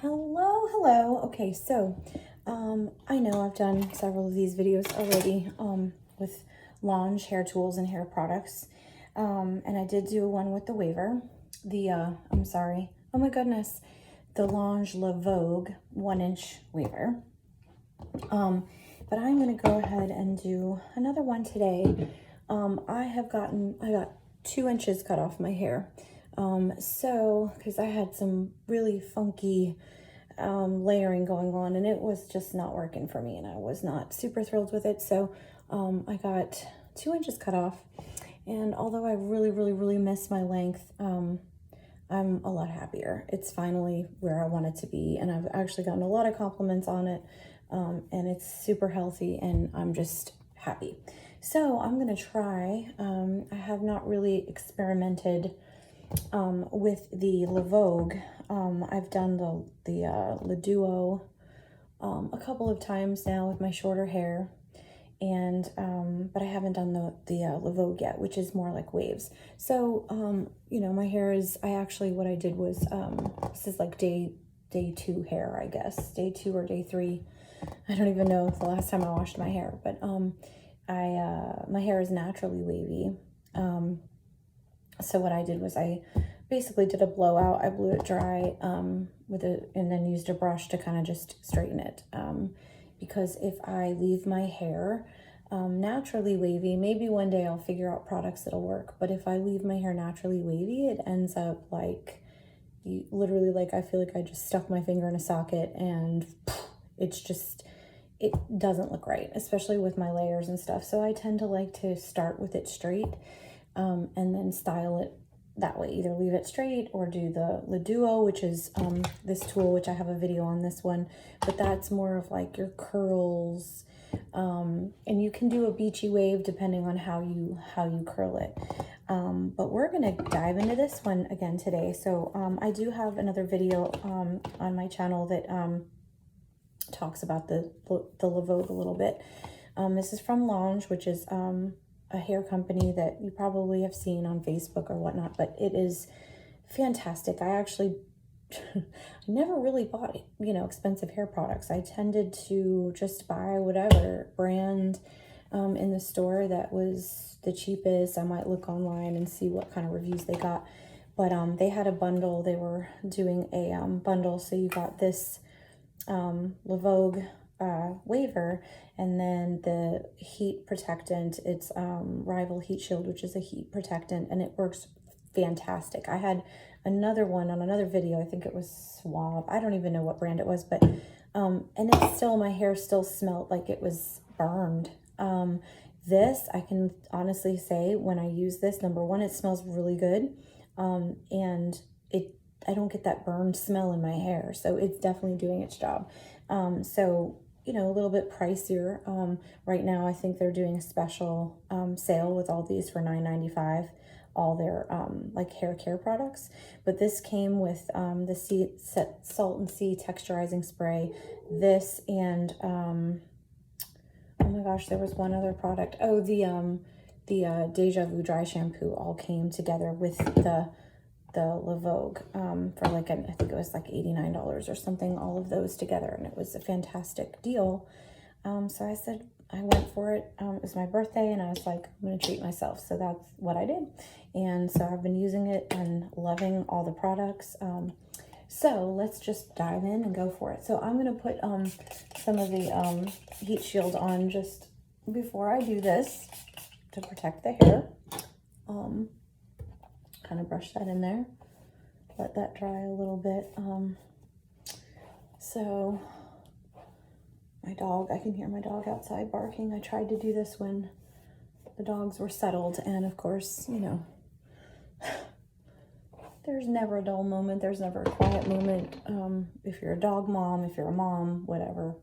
Hello, hello. Okay, so I know I've done several of these videos already with Lange hair tools and hair products. And I did do one with the waver. I'm sorry. Oh my goodness. The Lange La Vogue 1-inch waver. But I'm going to go ahead and do another one today. I got 2 inches cut off my hair. Because I had some really funky layering going on and it was just not working for me and I was not super thrilled with it. So I got 2 inches cut off, and although I really miss my length, I'm a lot happier. It's finally where I want it to be, and I've actually gotten a lot of compliments on it, and it's super healthy and I'm just happy. So I'm gonna try. I have not really experimented with the La Vogue. I've done the La Duo a couple of times now with my shorter hair, and but I haven't done the La Vogue yet, which is more like waves. So you know, my hair is, what I did was this is like day 2 hair, I guess, day 2 or day 3. I don't even know the last time I washed my hair, but my hair is naturally wavy. So what I did was I basically did a blowout. I blew it dry and then used a brush to kind of just straighten it. Because if I leave my hair naturally wavy, maybe one day I'll figure out products that'll work. But if I leave my hair naturally wavy, it ends up like, literally, like I feel like I just stuck my finger in a socket and it's just, it doesn't look right, especially with my layers and stuff. So I tend to like to start with it straight and then style it that way. Either leave it straight or do the La Duo, which is this tool, which I have a video on this one, but that's more of like your curls. And you can do a beachy wave depending on how you curl it. But we're gonna dive into this one again today. So I do have another video on my channel that talks about the La Vogue a little bit. This is from Lange, which is a hair company that you probably have seen on Facebook or whatnot, but it is fantastic. I actually never really bought, expensive hair products. I tended to just buy whatever brand in the store that was the cheapest. I might look online and see what kind of reviews they got, but they had a bundle. They were doing a bundle, so you got this La Vogue waver, and then the heat protectant. It's Rival Heat Shield, which is a heat protectant, and it works fantastic. I had another one on another video. I think it was Suave. I don't even know what brand it was, but and it's still, my hair still smelled like it was burned. This, I can honestly say, when I use this, number one, it smells really good, and I don't get that burned smell in my hair, so it's definitely doing its job. So, a little bit pricier. Right now, I think they're doing a special sale with all these for $9.95, all their like hair care products. But this came with the Salt and Sea texturizing spray. This and oh my gosh, there was one other product. Oh, the Deja Vu dry shampoo all came together with the La Vogue for like, I think it was like $89 or something, all of those together, and it was a fantastic deal. So I said, I went for it. It was my birthday, and I was like, I'm gonna treat myself. So that's what I did, and so I've been using it and loving all the products. So let's just dive in and go for it. So I'm gonna put some of the heat shield on just before I do this to protect the hair. Kind of brush that in there, let that dry a little bit. So my dog, I can hear my dog outside barking. I tried to do this when the dogs were settled, and of course, there's never a dull moment, there's never a quiet moment, if you're a dog mom, if you're a mom, whatever.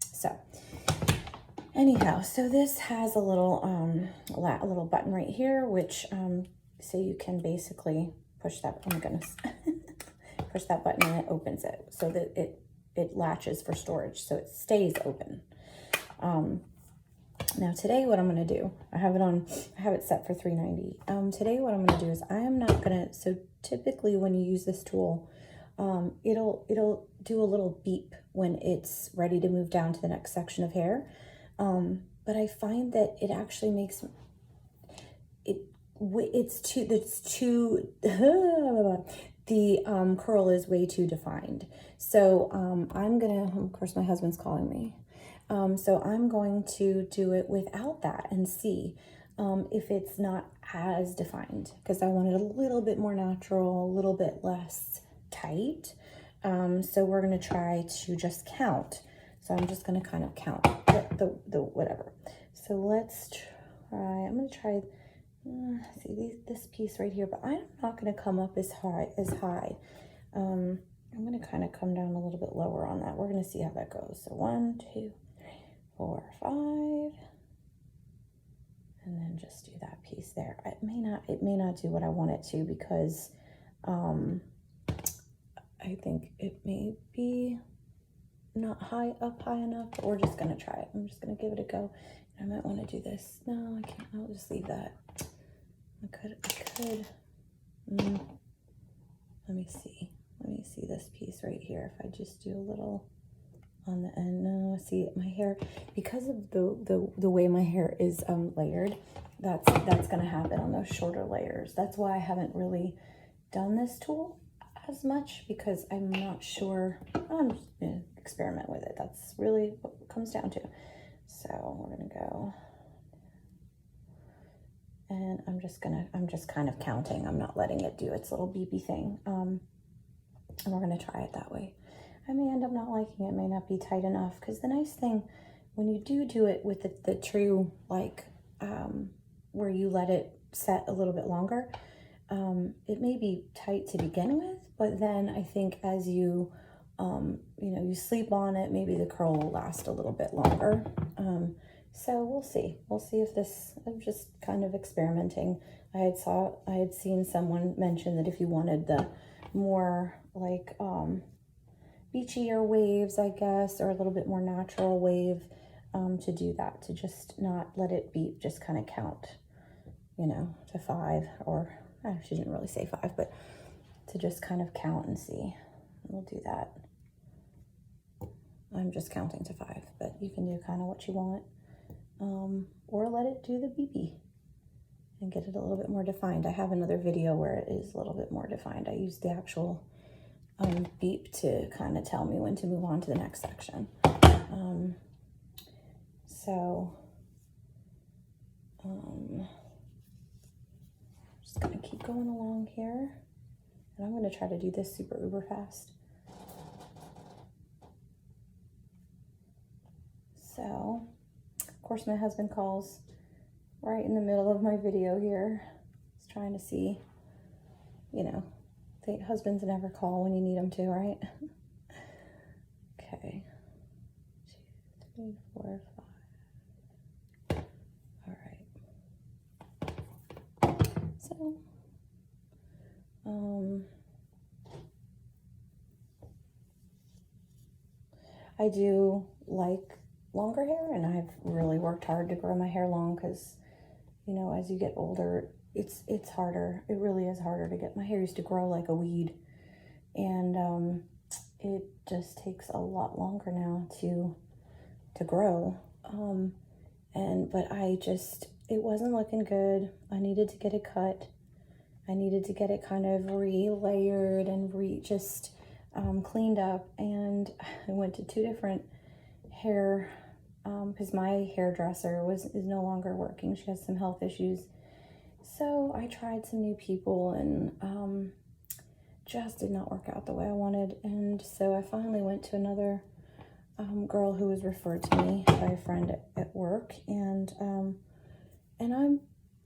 So anyhow, so this has a little button right here, which so you can basically push that, oh my goodness, push that button and it opens it so that it latches for storage, so it stays open. Now today what I'm going to do, I have it set for $3.90. Today what I'm going to do is I am not going to, so typically when you use this tool, it'll do a little beep when it's ready to move down to the next section of hair. But I find that it actually makes it's too the curl is way too defined. So I'm gonna, of course my husband's calling me. So I'm going to do it without that and see if it's not as defined, because I want it a little bit more natural, a little bit less tight. So we're gonna try to just count. So I'm just gonna kind of count the whatever. So let's try, I'm gonna try, see this piece right here, but I'm not gonna come up as high. I'm gonna kind of come down a little bit lower on that. We're gonna see how that goes. So 1, 2, 3, 4, 5, and then just do that piece there. It may not do what I want it to, because I think it may be not high enough, but we're just gonna try it. I'm just gonna give it a go. I might want to do this. No, I can't. I'll just leave that. I could. Let me see this piece right here. If I just do a little on the end. No, see my hair, because of the way my hair is layered, that's gonna happen on those shorter layers. That's why I haven't really done this tool as much, because I'm not sure. I'm just gonna experiment with it. That's really what it comes down to. So we're gonna go, and I'm just kind of counting. I'm not letting it do its little beepy thing. And we're gonna try it that way. I may end up not liking it. It may not be tight enough, because the nice thing when you do it with the true, like where you let it set a little bit longer, it may be tight to begin with, but then I think as you you sleep on it, maybe the curl will last a little bit longer. So we'll see if this, I'm just kind of experimenting. I had seen someone mention that if you wanted the more like beachier waves, I guess, or a little bit more natural wave, to do that, to just not let it beep, just kind of count, to 5, or she didn't really say 5, but to just kind of count and see. We'll do that. I'm just counting to 5, but you can do kind of what you want, or let it do the beepy and get it a little bit more defined. I have another video where it is a little bit more defined. I use the actual beep to kind of tell me when to move on to the next section. Just gonna keep going along here, and I'm gonna try to do this super uber fast. So, of course, my husband calls right in the middle of my video here. He's trying to see, husbands never call when you need them to, right? Okay. 2, 3, 4, 5. All right. So, I do like longer hair, and I've really worked hard to grow my hair long, because as you get older, it's harder. It really is harder to get, my hair used to grow like a weed, and it just takes a lot longer now to grow. But it wasn't looking good. I needed to get it cut. I needed to get it kind of re-layered and cleaned up, and I went to 2 different hair, because my hairdresser is no longer working. She has some health issues. So I tried some new people, and just did not work out the way I wanted. And so I finally went to another girl who was referred to me by a friend at work, and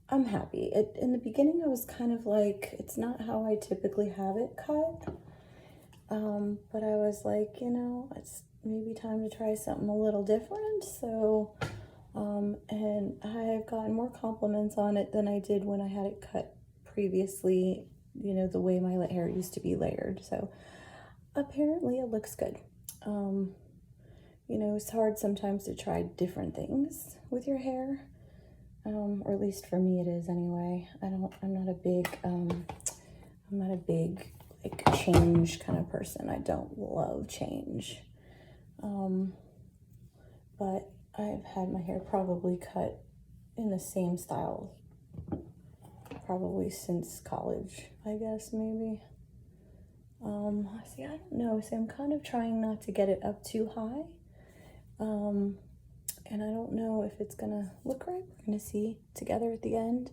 I'm happy. In the beginning, I was kind of like, it's not how I typically have it cut. But I was like, it's maybe time to try something a little different. So, and I've gotten more compliments on it than I did when I had it cut previously, the way my hair used to be layered. So apparently it looks good. It's hard sometimes to try different things with your hair. Or at least for me it is anyway. I'm not a big like change kind of person. I don't love change. But I've had my hair probably cut in the same style probably since college, I guess, maybe. See, I don't know. See, I'm kind of trying not to get it up too high. And I don't know if it's gonna look right. We're gonna see together at the end.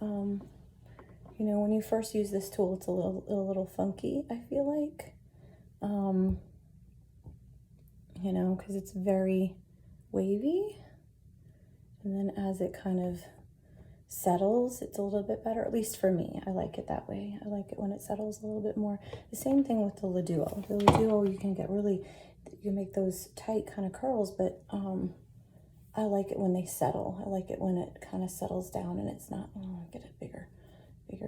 You know, when you first use this tool, it's a little funky, I feel like. You know, because it's very wavy. And then as it kind of settles, it's a little bit better, at least for me. I like it that way. I like it when it settles a little bit more. The same thing with the Laduo. The Laduo, you can get really, you make those tight kind of curls, but I like it when they settle. I like it when it kind of settles down and it's not, oh, get a bigger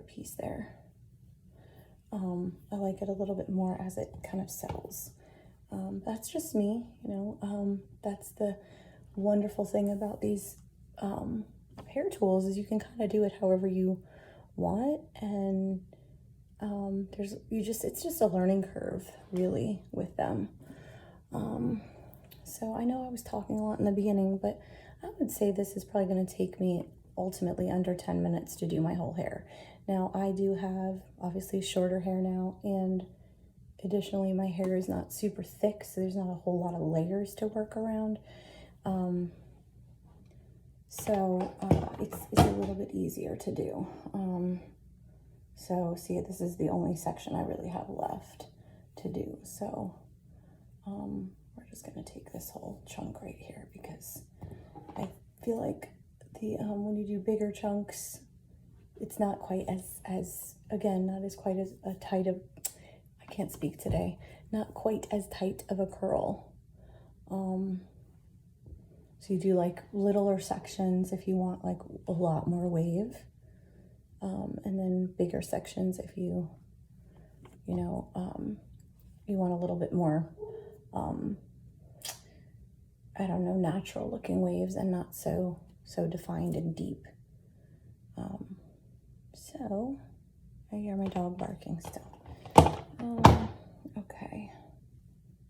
piece there. I like it a little bit more as it kind of settles. That's just me, you know. That's the wonderful thing about these hair tools is you can kind of do it however you want, and it's just a learning curve really with them. So I know I was talking a lot in the beginning, but I would say this is probably going to take me ultimately under 10 minutes to do my whole hair. Now I do have obviously shorter hair now, and additionally my hair is not super thick, so there's not a whole lot of layers to work around. So it's a little bit easier to do. So see, this is the only section I really have left to do. So we're just gonna take this whole chunk right here because I feel like the when you do bigger chunks, it's not quite as again, not as quite as a tight of, I can't speak today, not quite as tight of a curl. So you do like littler sections if you want like a lot more wave, and then bigger sections if you know, you want a little bit more, I don't know, natural looking waves and not so defined and deep. So I hear my dog barking still. Okay, I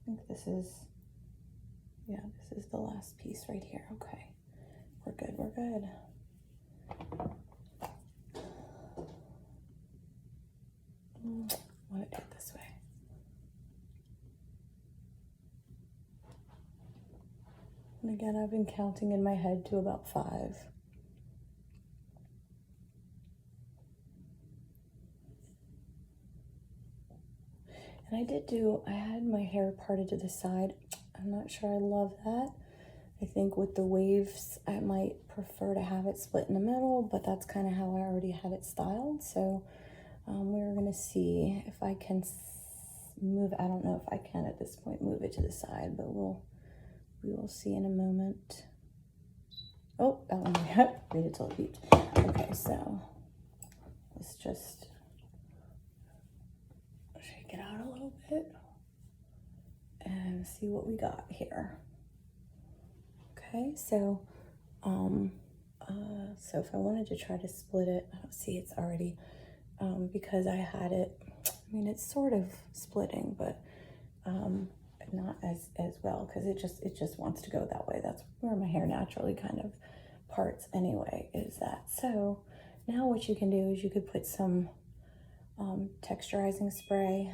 think this is the last piece right here. Okay, we're good. I want to do it this way. And again, I've been counting in my head to about 5. And I had my hair parted to the side. I'm not sure I love that. I think with the waves, I might prefer to have it split in the middle, but that's kind of how I already had it styled. So we're gonna see if I can move. I don't know if I can at this point move it to the side, but we will see in a moment. Oh, that one, wait until it beeped. Okay, so let's just shake it out a little bit and see what we got here. Okay, so so if I wanted to try to split it, I don't see it's already, because I had it, I mean, it's sort of splitting, but not as well, because it just wants to go that way. That's where my hair naturally kind of parts anyway, is that. So now what you can do is you could put some texturizing spray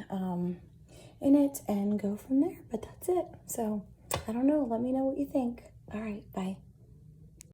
in it and go from there, but that's it. So I don't know, let me know what you think. All right, bye.